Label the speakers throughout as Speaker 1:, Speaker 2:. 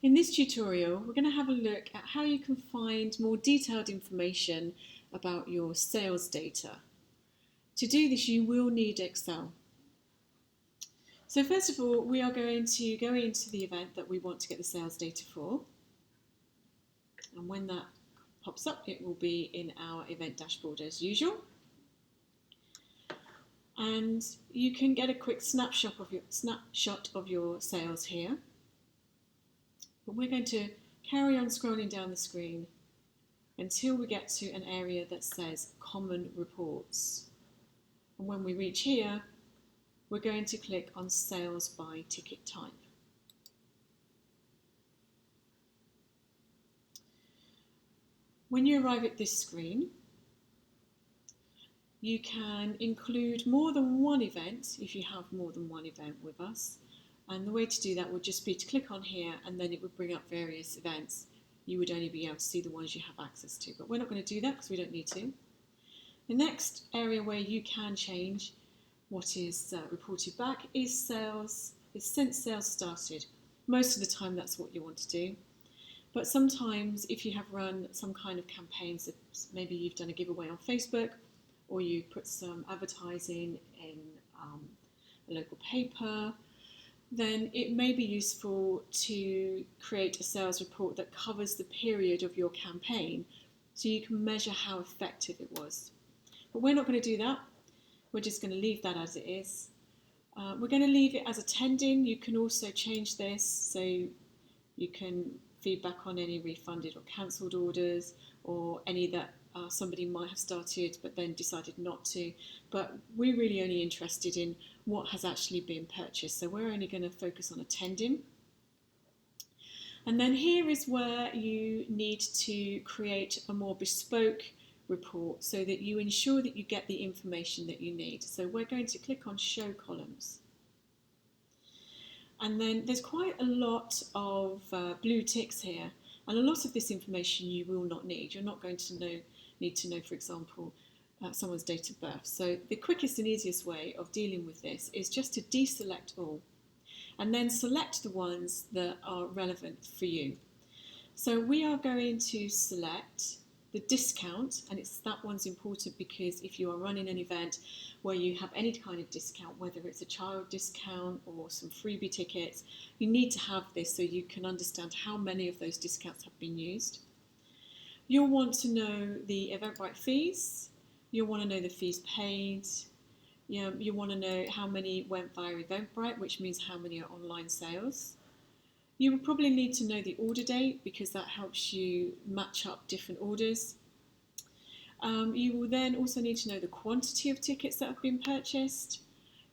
Speaker 1: In this tutorial, we're going to have a look at how you can find more detailed information about your sales data. To do this, you will need Excel. So first of all, we are going to go into the event that we want to get the sales data for. And when that pops up, it will be in our event dashboard as usual. And you can get a quick snapshot of your sales here. But we're going to carry on scrolling down the screen until we get to an area that says Common Reports. And when we reach here, we're going to click on Sales by Ticket Type. When you arrive at this screen, you can include more than one event if you have more than one event with us. And the way to do that would just be to click on here and then it would bring up various events. You would only be able to see the ones you have access to, but we're not going to do that because we don't need to. The next area where you can change what is reported back is sales, is since sales started. Most of the time that's what you want to do. But sometimes if you have run some kind of campaigns, maybe you've done a giveaway on Facebook or you put some advertising in a local paper, then it may be useful to create a sales report that covers the period of your campaign so you can measure how effective it was. But we're not going to do that. We're just going to leave that as it is. We're going to leave it as attending. You can also change this so you can feedback on any refunded or cancelled orders or any that somebody might have started but then decided not to. But we're really only interested in what has actually been purchased. So we're only going to focus on attending. And then here is where you need to create a more bespoke report so that you ensure that you get the information that you need. So we're going to click on Show Columns. And then there's quite a lot of blue ticks here. And a lot of this information you will not need. You're not going to need to know, for example, someone's date of birth. So the quickest and easiest way of dealing with this is just to deselect all and then select the ones that are relevant for you. So we are going to select the discount, and that one's important because if you are running an event where you have any kind of discount, whether it's a child discount or some freebie tickets, you need to have this so you can understand how many of those discounts have been used. You'll want to know the Eventbrite fees, you'll want to know the fees paid, you want to know how many went via Eventbrite, which means how many are online sales. You will probably need to know the order date because that helps you match up different orders. You will then also need to know the quantity of tickets that have been purchased.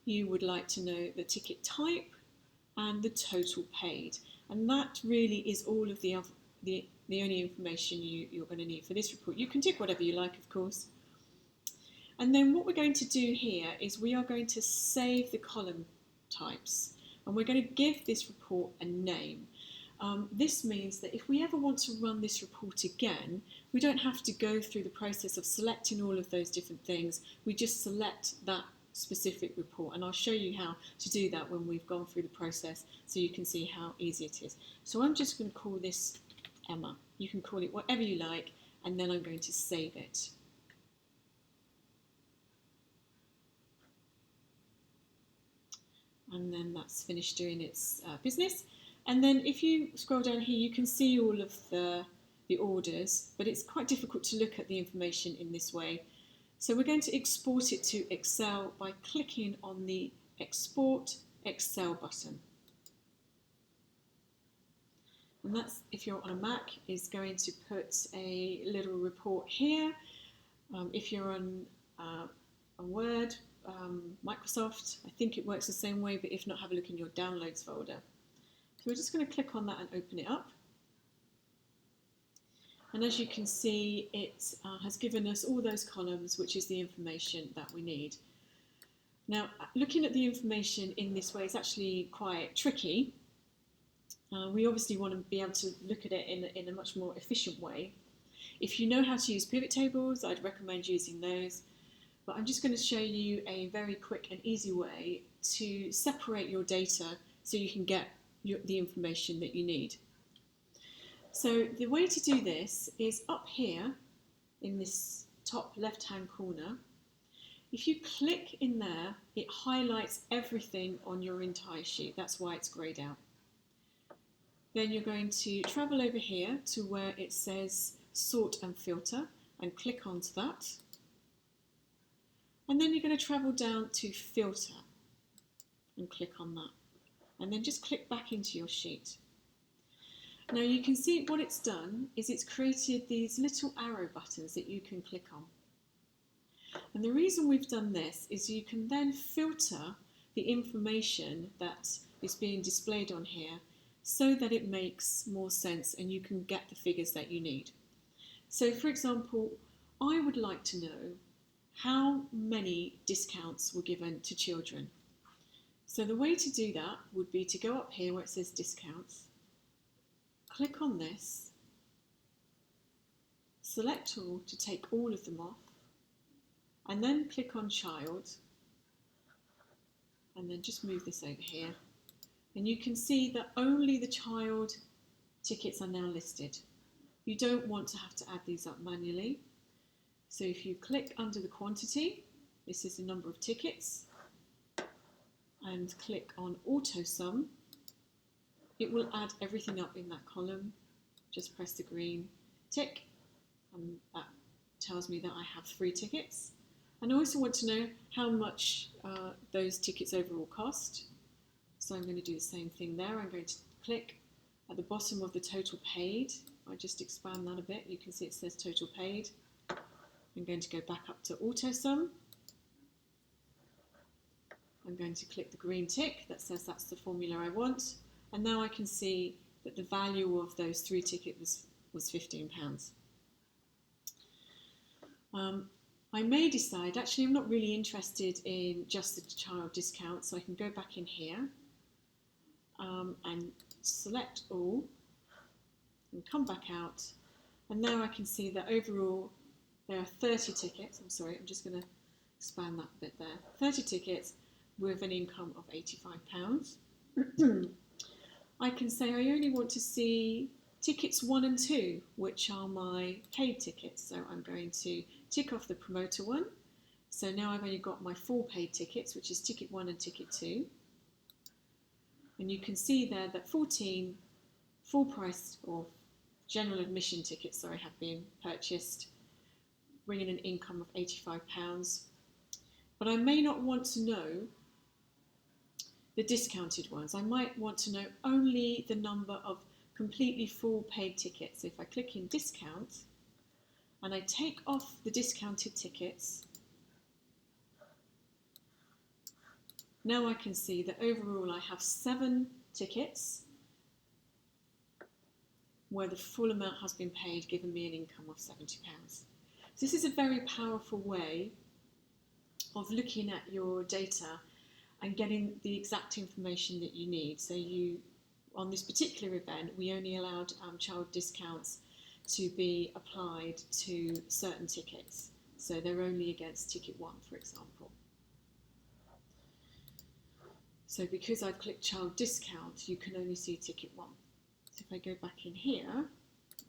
Speaker 1: You would like to know the ticket type and the total paid. And that really is all of the only information you're going to need for this report. You can tick whatever you like, of course. And then what we're going to do here is we are going to save the column types. And we're going to give this report a name. This means that if we ever want to run this report again, we don't have to go through the process of selecting all of those different things. We just select that specific report, and I'll show you how to do that when we've gone through the process so you can see how easy it is. So I'm just going to call this Emma. You can call it whatever you like, and then I'm going to save it. And then that's finished doing its business. And then if you scroll down here, you can see all of the orders, but it's quite difficult to look at the information in this way. So we're going to export it to Excel by clicking on the Export Excel button. And that's, if you're on a Mac, is going to put a little report here. If you're on Word, Microsoft, I think it works the same way, but if not, have a look in your downloads folder. So we're just going to click on that and open it up. And as you can see, it has given us all those columns, which is the information that we need. Now, looking at the information in this way is actually quite tricky. We obviously want to be able to look at it in a much more efficient way. If you know how to use pivot tables, I'd recommend using those. But I'm just going to show you a very quick and easy way to separate your data so you can get the information that you need. So the way to do this is up here in this top left-hand corner. If you click in there, it highlights everything on your entire sheet. That's why it's greyed out. Then you're going to travel over here to where it says sort and filter and click onto that. And then you're going to travel down to filter and click on that. And then just click back into your sheet. Now you can see what it's done is it's created these little arrow buttons that you can click on. And the reason we've done this is you can then filter the information that is being displayed on here so that it makes more sense and you can get the figures that you need. So for example, I would like to know how many discounts were given to children. So the way to do that would be to go up here where it says discounts, click on this, select all to take all of them off, and then click on child, and then just move this over here. And you can see that only the child tickets are now listed. You don't want to have to add these up manually. So if you click under the quantity, this is the number of tickets, and click on auto sum, it will add everything up in that column. Just press the green tick, and that tells me that I have 3 tickets. And I also want to know how much those tickets overall cost. So I'm going to do the same thing there. I'm going to click at the bottom of the total paid. I just expand that a bit. You can see it says total paid. I'm going to go back up to auto sum. I'm going to click the green tick that says that's the formula I want. And now I can see that the value of those 3 tickets was £15. I may decide, actually I'm not really interested in just the child discount, so I can go back in here and select all and come back out. And now I can see that overall there are 30 tickets. I'm sorry, I'm just going to expand that bit there. 30 tickets with an income of £85. I can say I only want to see tickets 1 and 2, which are my paid tickets. So I'm going to tick off the promoter one. So now I've only got my 4 paid tickets, which is ticket 1 and ticket 2. And you can see there that 14 full price or general admission tickets, have been purchased, bringing an income of £85. But I may not want to know the discounted ones. I might want to know only the number of completely full paid tickets. So if I click in discount and I take off the discounted tickets, now I can see that overall I have 7 tickets where the full amount has been paid, giving me an income of £70. So this is a very powerful way of looking at your data and getting the exact information that you need. So on this particular event, we only allowed child discounts to be applied to certain tickets. So they're only against ticket 1, for example. So because I've clicked child discount, you can only see ticket 1. So if I go back in here,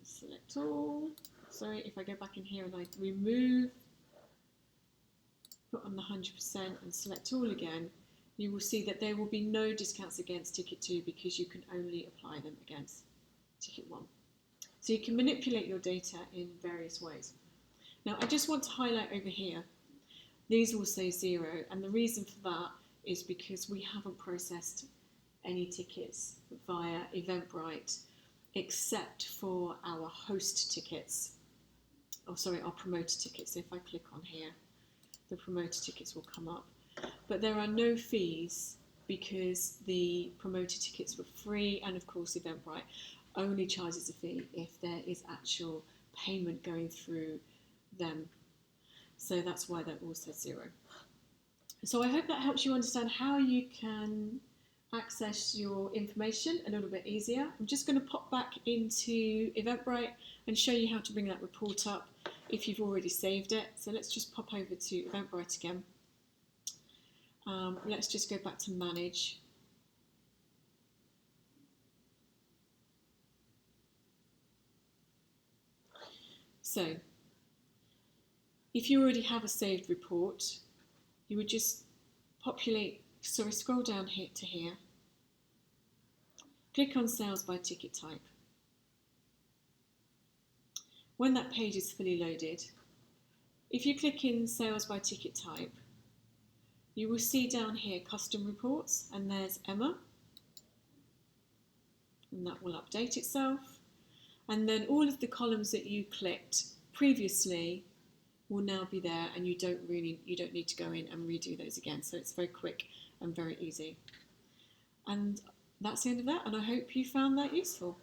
Speaker 1: select all. Sorry, if I go back in here and I remove, put on the 100% and select all again, you will see that there will be no discounts against ticket 2 because you can only apply them against ticket 1. So you can manipulate your data in various ways. Now I just want to highlight over here, these will say 0, and the reason for that is because we haven't processed any tickets via Eventbrite except for our host tickets, our promoter tickets. So if I click on here, the promoter tickets will come up. But there are no fees because the promoter tickets were free, and of course Eventbrite only charges a fee if there is actual payment going through them. So that's why that all says 0. So I hope that helps you understand how you can access your information a little bit easier. I'm just going to pop back into Eventbrite and show you how to bring that report up if you've already saved it. So let's just pop over to Eventbrite again. Let's just go back to manage. So if you already have a saved report, you would just scroll down here to here, click on Sales by Ticket Type. When that page is fully loaded, if you click in Sales by Ticket Type, you will see down here Custom Reports, and there's Emma, and that will update itself. And then all of the columns that you clicked previously will now be there, and you don't need to go in and redo those again. So it's very quick and very easy. And that's the end of that, and I hope you found that useful.